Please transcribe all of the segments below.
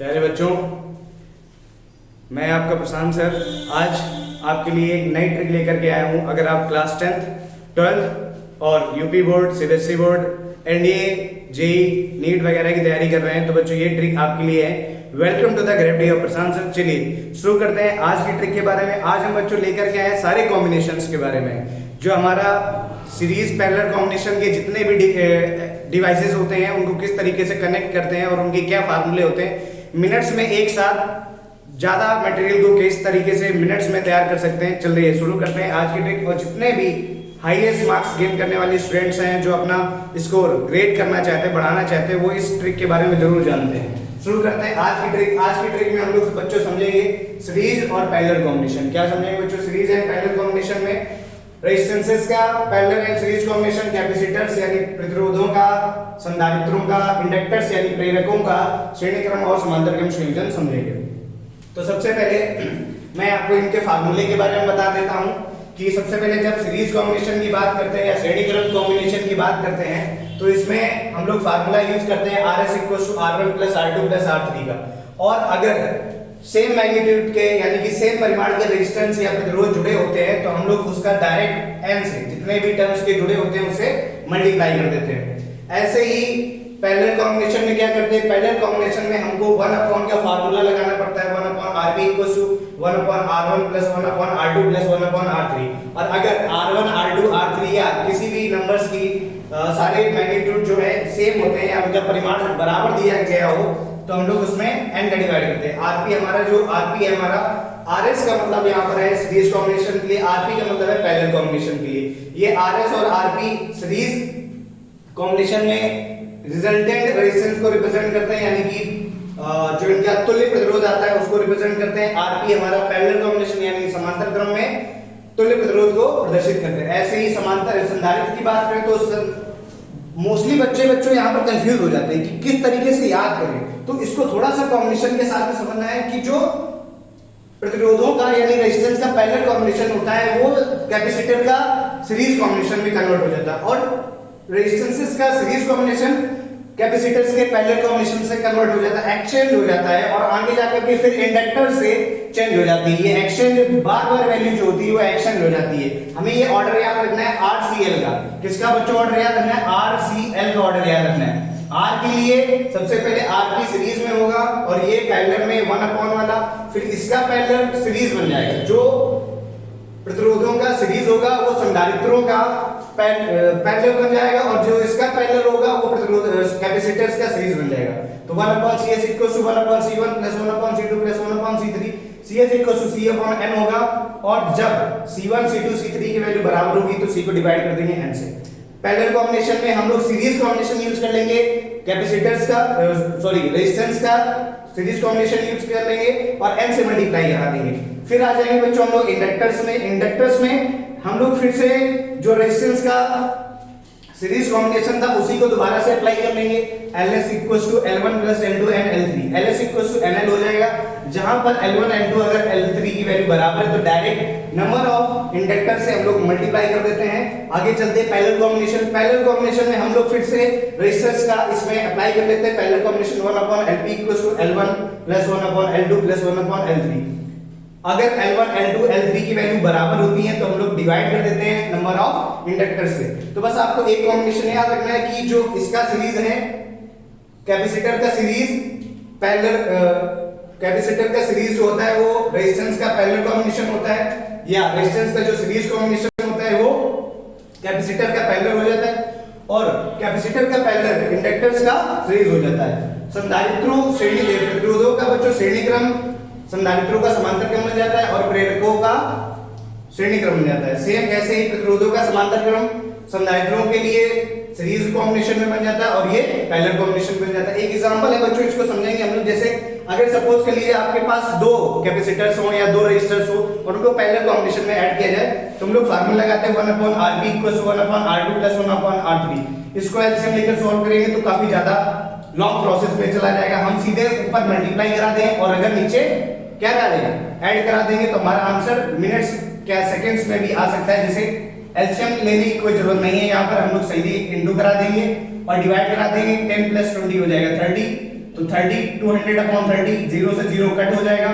प्यारे बच्चों, मैं आपका प्रशांत सर आज आपके लिए एक नई ट्रिक लेकर के आया हूँ। अगर आप क्लास 10th, 12th और UP board, CBSE board, NDA, JEE, NEET वगैरह की तैयारी कर रहे हैं तो बच्चों ये ट्रिक आपके लिए है। Welcome to the gravity of Prashant sir. चलिए शुरू करते हैं आज की ट्रिक के बारे में। आज हम बच्चों लेकर के आए सारे कॉम्बिनेशंस के बारे में, जो हमारा सीरीज पैरेलल कॉम्बिनेशन के जितने भी डिवाइसेस होते हैं उनको किस तरीके से कनेक्ट करते हैं और उनके क्या फार्मूले होते हैं। मिनट्स में एक साथ ज्यादा मटेरियल को किस तरीके से मिनट्स में तैयार कर सकते हैं। चलिए शुरू करते हैं आज की ट्रिक। और जितने भी हाईएस्ट मार्क्स गेन करने वाले स्टूडेंट्स हैं जो अपना स्कोर ग्रेड करना चाहते हैं, बढ़ाना चाहते हैं, वो इस ट्रिक के बारे में जरूर जानते हैं। शुरू करते हैं आज की ट्रिक। आज की ट्रिक में हम लोग बच्चों समझेंगे सीरीज और पैरेलल कॉम्बिनेशन। क्या समझेंगे बच्चों? सीरीज एंड पैरेलल कॉम्बिनेशन में रेजिस्टेंसेस का parallel and series combination, capacitors यानी प्रतिरोधों का, संधारित्रों का, इंडक्टर्स यानी प्रेरकों का श्रेणी क्रम और समांतर क्रम संयोजन समझेंगे। तो सबसे पहले मैं आपको इनके फार्मूले के बारे में बता देता हूं कि सबसे पहले जब सीरीज कॉम्बिनेशन की बात करते हैं या श्रेणी क्रम कॉम्बिनेशन की बात करते हैं तो इसमें हम लोग फार्मूला यूज करते हैं RS = R1 + R2 + R3 का। और अगर सेम मैग्नीट्यूड के यानी कि सेम परिमाण के रेजिस्टेंस या प्रतिरोध जुड़े होते हैं तो हम लोग उसका डायरेक्ट n से जितने भी टर्म्स के जुड़े होते हैं उसे मल्टीप्लाई कर देते हैं। ऐसे ही पैरेलल कॉम्बिनेशन में क्या करते हैं? पैरेलल कॉम्बिनेशन में हमको 1 का फार्मूला लगाना पड़ता है। 1/RB = 1/R1 + 1/R2 + 1/R3। और अगर R1, R2, R3 या किसी भी नंबर्स की सारे मैग्नीट्यूड जो है सेम होते हैं या उनका परिमाण बराबर दिया गया हो तो हम लोग उसमें n का डिवाइड करते हैं। RP है हमारा RS का मतलब यहाँ पर है सीरीज कॉम्बिनेशन के लिए, RP का मतलब है पैरेलल कॉम्बिनेशन के लिए। ये RS और RP सीरीज कॉम्बिनेशन में रिजल्टेंट रेजिस्टेंस को रिप्रेजेंट करते हैं, यानी कि जो इनका तुल्य प्रतिरोध आता है उसको रिप्रेजेंट करते हैं। RP हमारा पैरेलल कॉम्बिनेशन यानी समांतर क्रम में तुल्य प्रतिरोध को प्रदर्शित करते हैं। ऐसे ही समांतर संधारित्र की बात करें तो मोस्टली बच्चों यहाँ पर कंफ्यूज हो जाते हैं कि किस तरीके से याद करें। तो इसको थोड़ा सा कॉम्बिनेशन के साथ में समझना है कि जो प्रतिरोधों का यानी रेजिस्टेंस का पैरेलल कॉम्बिनेशन होता है वो कैपेसिटर का सीरीज कॉम्बिनेशन में कन्वर्ट हो जाता है और रेजिस्टेंसेस का सीरीज कॉम्बिनेशन कैपेसिटर्स के पैरेलल कॉम्बिनेशन से कन्वर्ट हो जाता है, एक्सचेंज हो जाता है और आगे जाकर के फिर इंडक्टर से चेंज हो जाती है। ये एक्सचेंज बार वैल्यू जो होती है वो एक्सचेंज हो जाती है। हमें ये ऑर्डर याद रखना है RCL का। किसका बच्चों ऑर्डर याद रखना है? RCL का ऑर्डर याद रखना है। R के लिए सबसे पहले RP सीरीज में होगा और ये पैरेलल में 1 वाला, फिर इसका पैरेलल सीरीज बन जाएगा। जो प्रतिरोधों का सीरीज होगा वो संधारित्रों का पैरेलल बन जाएगा और जो इसका पैरेलल होगा वो प्रतिरोध कैपेसिटर्स का सीरीज बन जाएगा। तो 1/CS = 1/C1 + 1/C2 + 1/C3, CS = C/n होगा। और जब C1, C2, C3 की वैल्यू बराबर होगी तो C को डिवाइड कर देंगे n से। पैरेलल कॉम्बिनेशन में हम लोग सीरीज कॉम्बिनेशन यूज कर लेंगे, कैपेसिटर्स का रेजिस्टेंस का सीरीज कॉम्बिनेशन यूज कर लेंगे और n से मल्टीप्लाई करा देंगे। फिर आ जाएंगे बच्चों हम लोग इंडक्टर्स में। इंडक्टर्स में हम लोग फिर से जो रेजिस्टेंस का सीरीज कॉम्बिनेशन था उसी को दोबारा से अप्लाई कर लेंगे। LS = L1 + L2 and L3। LS = NL हो जाएगा, जहां पर L1, L2 अगर L3 की वैल्यू बराबर है तो डायरेक्ट नंबर ऑफ इंडक्टर से हम लोग मल्टीप्लाई कर देते हैं। आगे चलते हैं पैरेलल कॉम्बिनेशन। पैरेलल कॉम्बिनेशन में हम लोग फिर से रेजिस्टेंस का इसमें अप्लाई कर लेते हैं। Parallel combination 1/LP = L1 + 1/L2 + 1/L3। अगर L1, L2, L3 की वैल्यू बराबर होती है तो हम लोग डिवाइड कर देते हैं नंबर ऑफ इंडक्टर से। तो बस आपको एक कॉम्बिनेशन याद रखना है कि जो इसका सीरीज है कैपेसिटर का सीरीज पैरेलल कैपेसिटर का सीरीज जो होता है वो रेजिस्टेंस का पैरेलल कॉम्बिनेशन होता है, या रेजिस्टेंस का जो सीरीज कॉम्बिनेशन होता है वो कैपेसिटर का पैरेलल हो जाता है और कैपेसिटर का पैरेलल इंडक्टर्स का सीरीज हो जाता है। संधारित्रों श्रेणी प्रतिरोधों का बच्चों श्रेणी क्रम संधारित्रों का समांतर क्रम बन जाता है और प्रेरकों का श्रेणी क्रम बन जाता है। सेम ऐसे ही प्रतिरोधों का समांतर क्रम संधारित्रों के लिए सीरीज कॉम्बिनेशन में बन जाता है और ये पैरेलल कॉम्बिनेशन बन जाता है। एक एग्जांपल है बच्चों, इसको समझेंगे हम लोग। जैसे अगर सपोज कर लीजिए आपके पास 2 कैपेसिटर्स हो या 2 रेजिस्टर्स हो और उनको पैरेलल कॉम्बिनेशन में ऐड किया जाए तो हम लोग फार्मूला लगाते हैं 1/RB = 1/R2 + 1/R3। इसको एलसीएम लेकर सॉल्व करेंगे तो काफी ज्यादा लॉन्ग प्रोसेस में चला जाएगा। हम सीधे ऊपर मल्टीप्लाई करा दें और अगर नीचे क्या करा देंगे? ऐड करा देंगे तो हमारा आंसर मिनट्स क्या सेकंड्स में भी आ सकता है। जैसे एलसीएम लेने की कोई जरूरत नहीं है, यहाँ पर हम लोग सीधे इनटू करा देंगे और डिवाइड करा देंगे। 10 + 20 हो जाएगा 30। तो 30 200/30 0 से 0 कट हो जाएगा।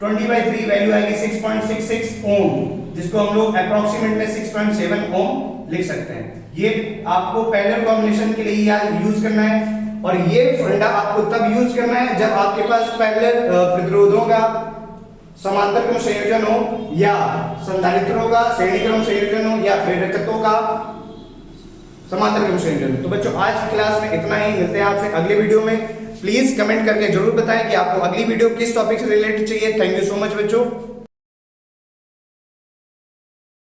20/3 वैल्यू आएगी 6.66 ओम, जिसको हम लोग अप्रोक्सीमेट में 6.7 ओम लिख सकते हैं। ये आपको पैरेलल कॉम्बिनेशन के लिए यूज करना है, और ये फंडा आपको तब यूज करना है जब आपके पास पैरेलल प्रतिरोधों का समांतर क्रम संयोजन हो, या संधारित्रों का श्रेणी क्रम संयोजन हो, या प्रेरकत्वों का समांतर क्रम संयोजन। तो बच्चों आज की क्लास में इतना ही, मिलते हैं आपसे अगले वीडियो में। प्लीज कमेंट करके जरूर बताएं कि आपको अगली वीडियो किस टॉपिक से रिलेटेड चाहिए। थैंक यू सो मच बच्चों।